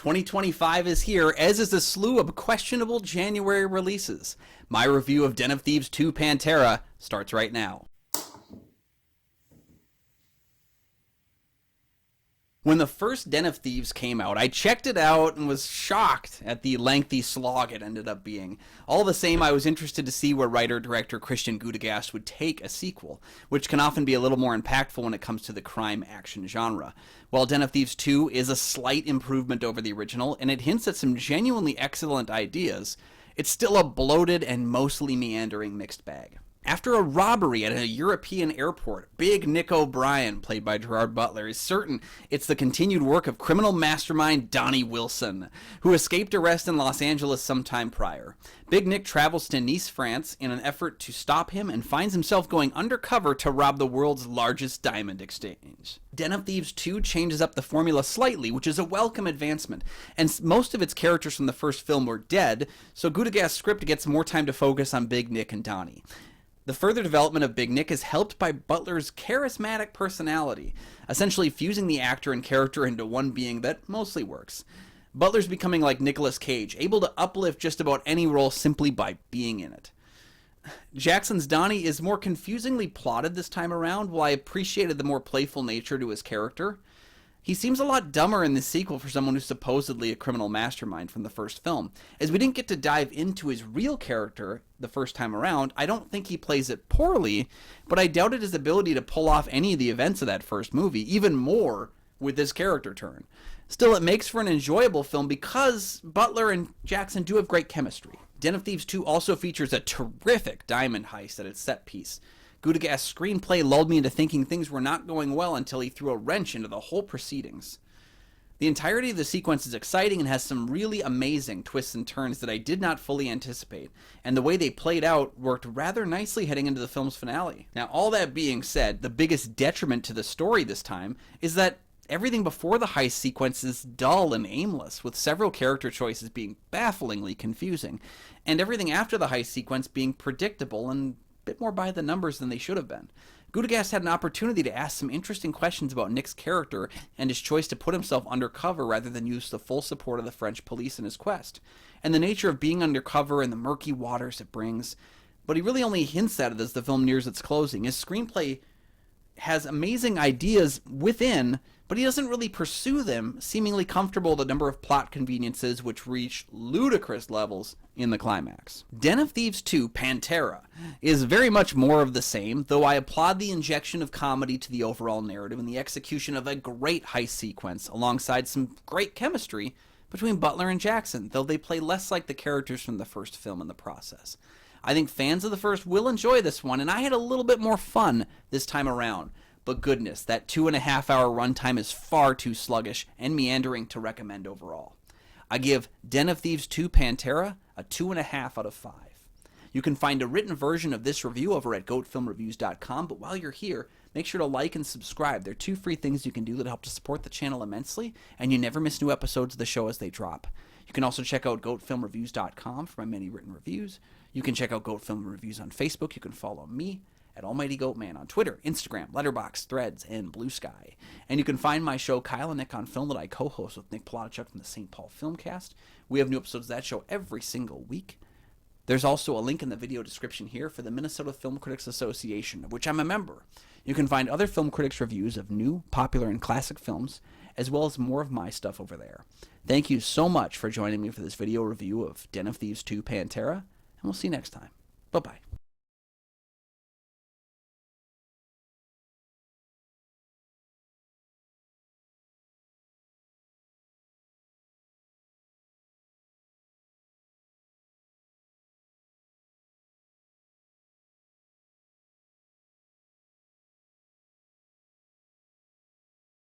2025 is here, as is a slew of questionable January releases. My review of Den of Thieves 2 Pantera starts right now. When the first Den of Thieves came out, I checked it out and was shocked at the lengthy slog it ended up being. All the same, I was interested to see where writer-director Christian Gudegast would take a sequel, which can often be a little more impactful when it comes to the crime-action genre. While Den of Thieves 2 is a slight improvement over the original, and it hints at some genuinely excellent ideas, it's still a bloated and mostly meandering mixed bag. After a robbery at a European airport, Big Nick O'Brien, played by Gerard Butler, is certain it's the continued work of criminal mastermind Donnie Wilson, who escaped arrest in Los Angeles some time prior. Big Nick travels to Nice, France, in an effort to stop him and finds himself going undercover to rob the world's largest diamond exchange. Den of Thieves 2 changes up the formula slightly, which is a welcome advancement, and most of its characters from the first film were dead, so Gudegast's script gets more time to focus on Big Nick and Donnie. The further development of Big Nick is helped by Butler's charismatic personality, essentially fusing the actor and character into one being that mostly works. Butler's becoming like Nicolas Cage, able to uplift just about any role simply by being in it. Jackson's Donnie is more confusingly plotted this time around, while I appreciated the more playful nature to his character. He seems a lot dumber in this sequel for someone who's supposedly a criminal mastermind from the first film. As we didn't get to dive into his real character the first time around, I don't think he plays it poorly, but I doubted his ability to pull off any of the events of that first movie, even more with this character turn. Still, it makes for an enjoyable film because Butler and Jackson do have great chemistry. Den of Thieves 2 also features a terrific diamond heist at its set piece. Gudegast's screenplay lulled me into thinking things were not going well until he threw a wrench into the whole proceedings. The entirety of the sequence is exciting and has some really amazing twists and turns that I did not fully anticipate, and the way they played out worked rather nicely heading into the film's finale. Now, all that being said, the biggest detriment to the story this time is that everything before the heist sequence is dull and aimless, with several character choices being bafflingly confusing, and everything after the heist sequence being predictable and bit more by the numbers than they should have been. Gudegast had an opportunity to ask some interesting questions about Nick's character and his choice to put himself undercover rather than use the full support of the French police in his quest, and the nature of being undercover and the murky waters it brings. But he really only hints at it as the film nears its closing. His screenplay has amazing ideas within, but he doesn't really pursue them, seemingly comfortable with the number of plot conveniences which reach ludicrous levels in the climax. Den of Thieves 2 Pantera is very much more of the same, though I applaud the injection of comedy to the overall narrative and the execution of a great heist sequence alongside some great chemistry between Butler and Jackson, though they play less like the characters from the first film in the process. I think fans of the first will enjoy this one, and I had a little bit more fun this time around. But goodness, that 2.5-hour runtime is far too sluggish and meandering to recommend overall. I give Den of Thieves 2 Pantera a 2.5 out of 5. You can find a written version of this review over at goatfilmreviews.com, but while you're here, make sure to like and subscribe. They're 2 free things you can do that help to support the channel immensely, and you never miss new episodes of the show as they drop. You can also check out goatfilmreviews.com for my many written reviews. You can check out Goat Film Reviews on Facebook. You can follow me at Almighty Goatman on Twitter, Instagram, Letterboxd, Threads, and Blue Sky. And you can find my show, Kyle and Nick on Film, that I co-host with Nick Plotachuk from the St. Paul Filmcast. We have new episodes of that show every single week. There's also a link in the video description here for the Minnesota Film Critics Association, of which I'm a member. You can find other film critics' reviews of new, popular, and classic films, as well as more of my stuff over there. Thank you so much for joining me for this video review of Den of Thieves 2 Pantera, and we'll see you next time. Bye-bye.